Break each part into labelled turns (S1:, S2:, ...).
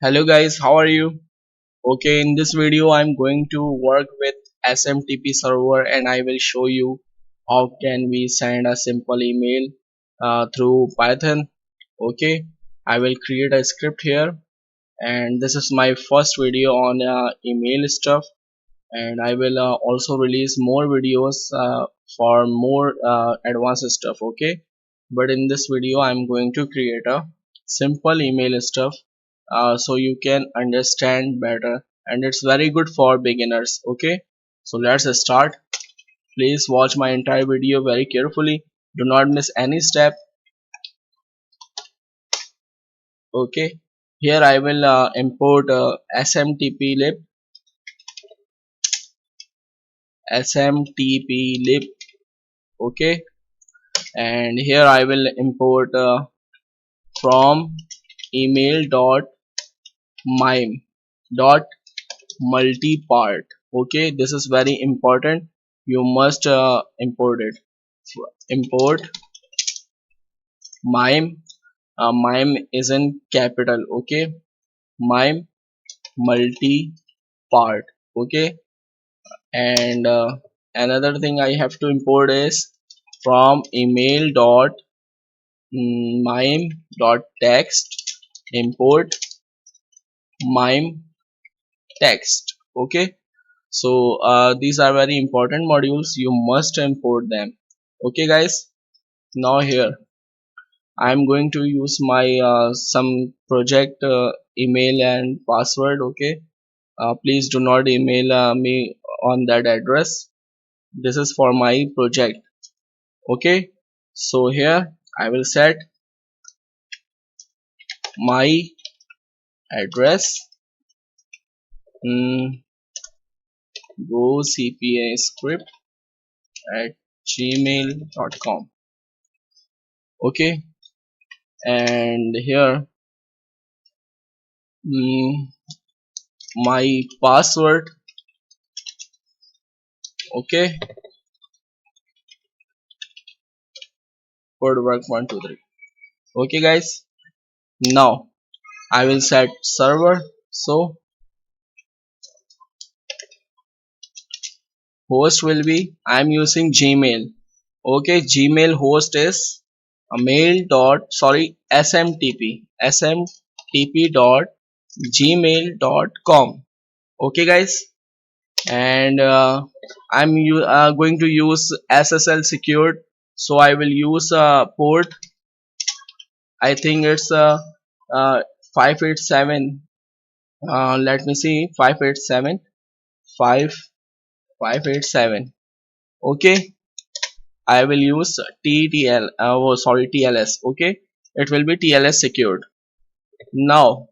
S1: Hello guys, how are you? Okay, in this video I'm going to work with SMTP server and I will show you how can we send a simple email through Python. Okay, I will create a script here, and this is my first video on email stuff, and I will also release more videos for more advanced stuff. Okay, but in this video I'm going to create a simple email stuff so you can understand better, and it's very good for beginners. Okay, so let's start. Please watch my entire video very carefully, do not miss any step. Okay, here I will import smtp lib. Okay, and here I will import from email dot mime dot multipart. Okay, this is very important, you must import it. Import mime. Mime is in capital. Okay, mime multipart. Okay, and another thing I have to import is from email dot mime dot text. Import mime text. Okay, so these are very important modules, you must import them. Okay guys, now here I'm going to use my some project email and password. Okay, please do not email me on that address, this is for my project. Okay, so here I will set my address, go cpa script at gmail.com. Okay, and here mm, my password. Okay, code work 123. Okay guys, now I will set server. So host will be, I'm using Gmail. Okay, Gmail host is a mail dot smtp dot gmail.com. Okay guys, and going to use SSL secured, so I will use port, I think it's 587. Let me see, 587 587. Okay, I will use TLS. Okay, it will be TLS secured. Now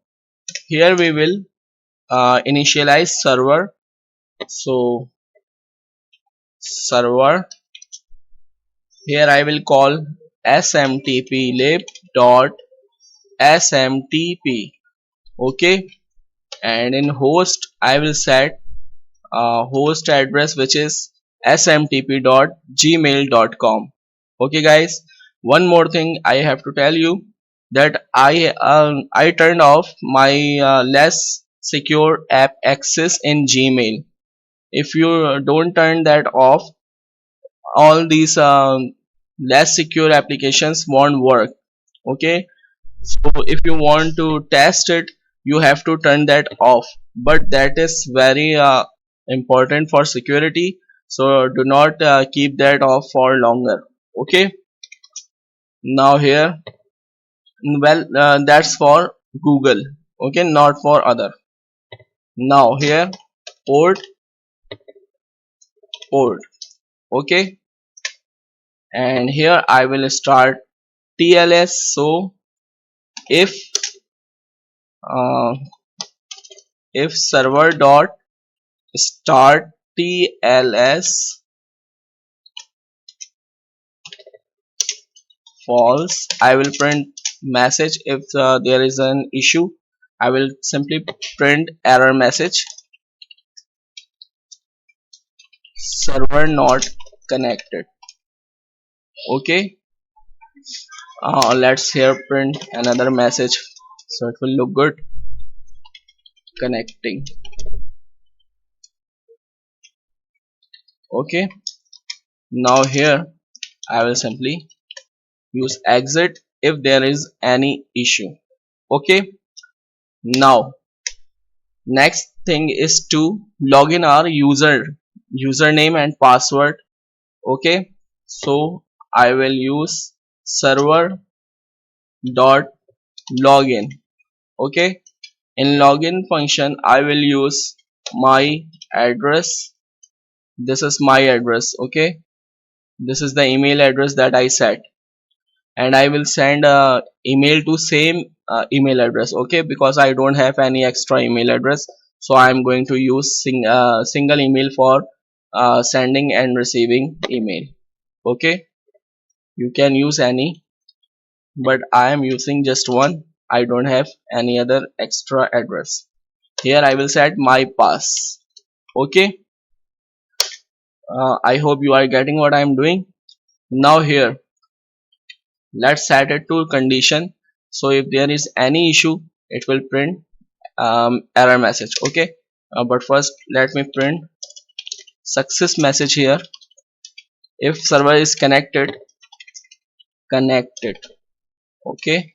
S1: here we will initialize server. So server, here I will call smtp dot smtp. Okay, and in host I will set host address, which is smtp.gmail.com. Okay guys, one more thing I have to tell you, that I turned off my less secure app access in Gmail. If you don't turn that off, all these less secure applications won't work. Okay, so if you want to test it, you have to turn that off, but that is very important for security, so do not keep that off for longer. Okay, now here, well, that's for Google. Okay, not for other. Now here, port. Okay, and here I will start TLS. So if uh, if server dot start TLS false, I will print message. If there is an issue, I will simply print error message, server not connected. Okay, let's here print another message, so it will look good. connecting. Okay, now here I will simply use exit if there is any issue. Okay, now next thing is to log in our username and password. Okay, so I will use server dot login. Okay, in login function I will use my address. This is my address. Okay, this is the email address that I set, and I will send a email to same email address. Okay, because I don't have any extra email address, so I'm going to use single email for sending and receiving email. Okay, you can use any, but I am using just one. I don't have any other extra address. Here I will set my pass. Okay, I hope you are getting what I am doing. Now here let's set it to condition, so if there is any issue it will print error message. Okay, but first let me print success message here. If server is connected. Okay,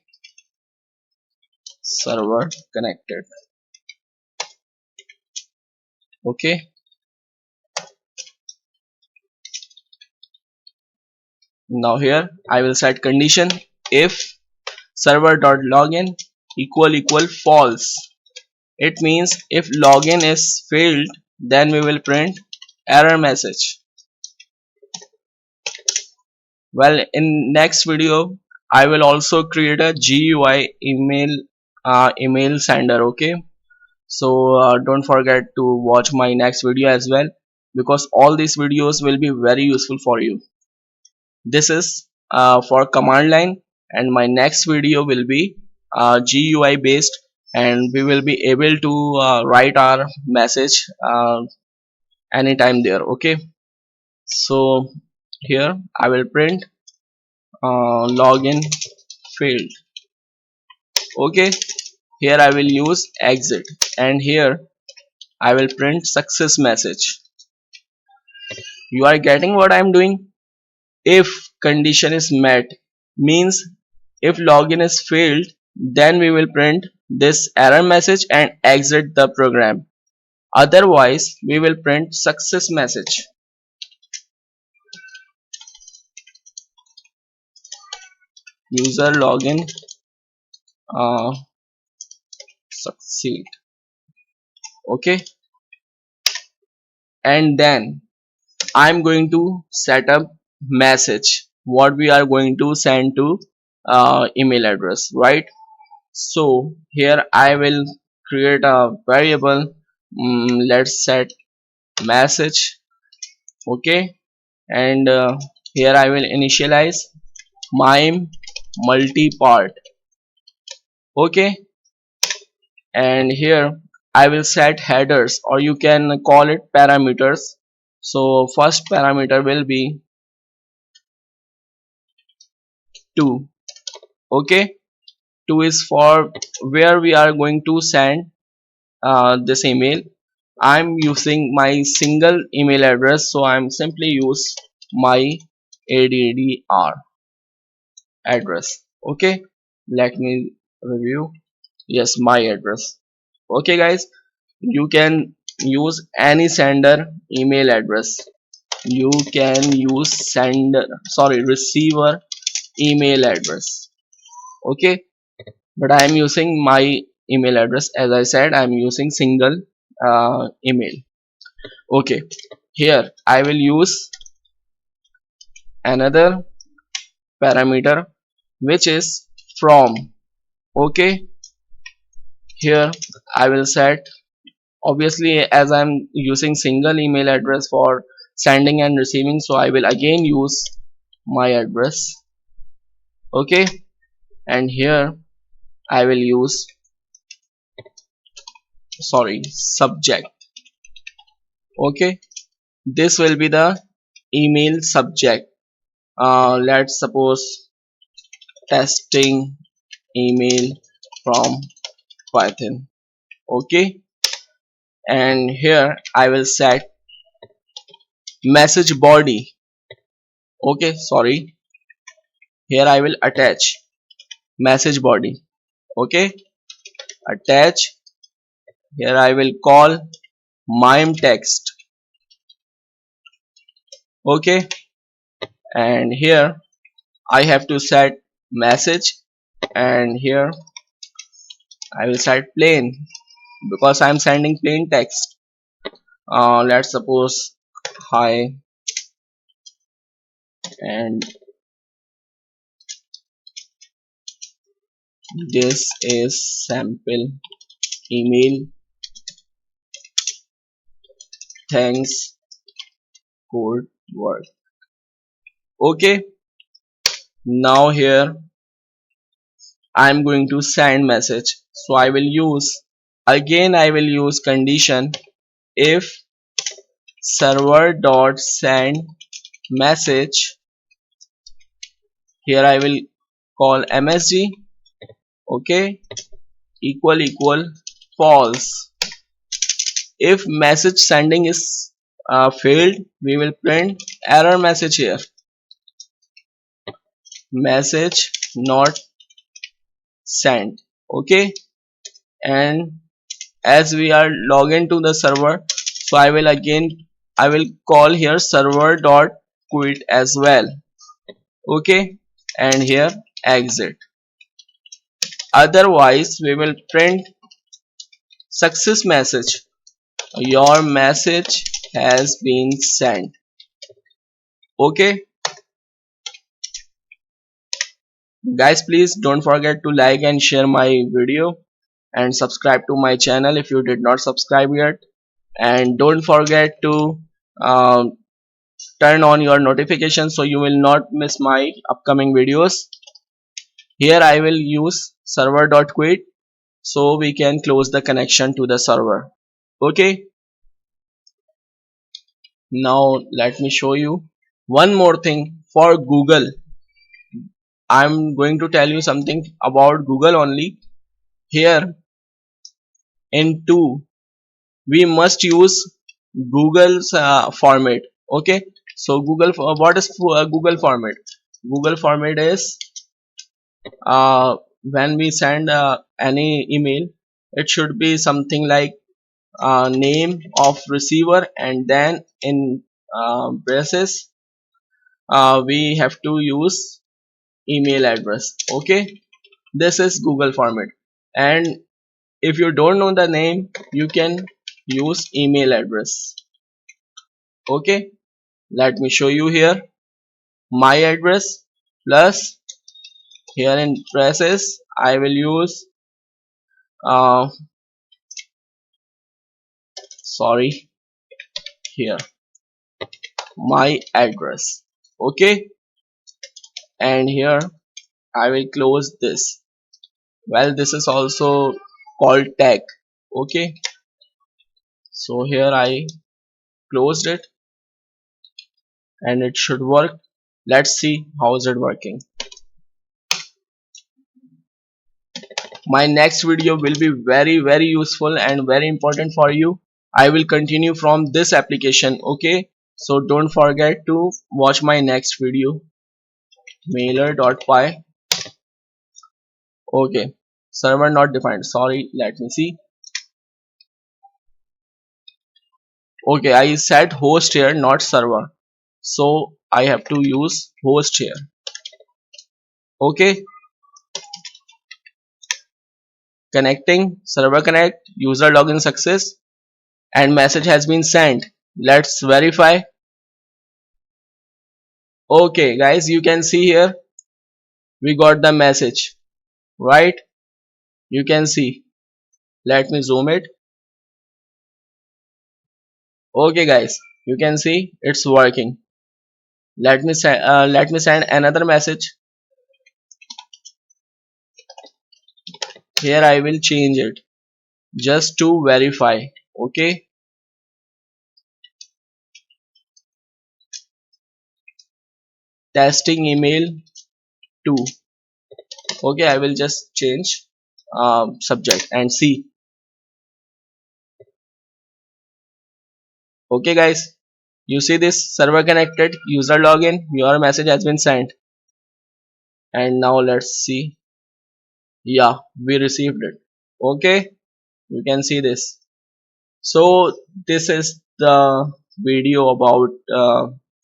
S1: server connected. Okay, now here I will set condition if server.login equal false. It means if login is failed, then we will print error message. Well, in next video I will also create a GUI email sender. Okay, so don't forget to watch my next video as well, because all these videos will be very useful for you. This is for command line, and my next video will be GUI based, and we will be able to write our message anytime there. Okay, so here I will print login failed. Okay, here I will use exit, and here I will print success message. You are getting what I am doing? If condition is met means if login is failed, then we will print this error message and exit the program. Otherwise we will print success message. User login uh, succeed. Okay, and then I'm going to set up message what we are going to send to email address, right? So here I will create a variable. Let's set message. Okay, and here I will initialize mime multi-part. Okay, and here I will set headers, or you can call it parameters. So first parameter will be 2. Okay, 2 is for where we are going to send this email. I'm using my single email address, so I'm simply use my ADDR address. Okay, let me review. Yes, my address. Okay guys, you can use any sender email address. You can use receiver email address. Okay, but I am using my email address. As I said, I am using single email. Okay, here I will use another parameter which is from. Okay, here I will set, obviously as I'm using single email address for sending and receiving, so I will again use my address. Okay, and here I will use subject. Okay, this will be the email subject. Let's suppose testing email from Python. Okay, and here I will set message body. Okay, sorry, here I will attach message body. Okay, attach. Here I will call mime text. Okay, and here I have to set message, and here I will set plain because I am sending plain text. Let's suppose hi, and this is sample email. Thanks, good work. Okay, now here I am going to send message. So I will use condition if server dot send message. Here I will call msg. Okay, equal false. If message sending is failed, we will print error message here, message not sent. Okay, and as we are logged to the server, so I will call here server dot quit as well. Okay, and here exit. Otherwise we will print success message, your message has been sent. Okay guys, please don't forget to like and share my video and subscribe to my channel if you did not subscribe yet, and don't forget to um, turn on your notifications so you will not miss my upcoming videos. Here I will use server.quit so we can close the connection to the server. Okay, now let me show you one more thing for Google. I'm going to tell you something about Google only. Here in 2 we must use Google's format. Okay, so what is Google format? Google format is when we send any email, it should be something like name of receiver, and then in braces we have to use email address. Okay, this is Google format, and if you don't know the name, you can use email address. Okay, let me show you here my address plus here in braces I will use uh, sorry, here my address. Okay, and here I will close this. Well, this is also called tag. Okay, so here I closed it and it should work. Let's see how is it working. My next video will be very useful and very important for you. I will continue from this application. Okay, so don't forget to watch my next video. Mailer.py. Okay, server not defined, sorry, let me see. Okay, I said host here, not server, so I have to use host here. Okay, connecting, server connect, user login success, and message has been sent. Let's verify. Okay guys, you can see here we got the message, right? You can see. Let me zoom it. Okay guys, you can see it's working. Let me send another message. Here I will change it just to verify. Okay, testing email 2. Okay, I will just change subject and see. Okay guys, you see this server connected, user login, your message has been sent. And now let's see. Yeah, we received it. Okay, you can see this. So this is the video about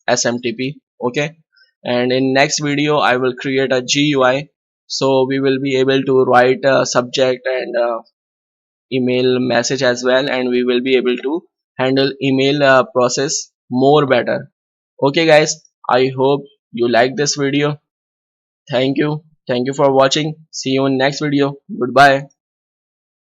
S1: SMTP. Okay, and in next video I will create a GUI, so we will be able to write a subject and email message as well, and we will be able to handle email process more better. Okay guys, I hope you like this video. Thank you for watching. See you in next video. Goodbye.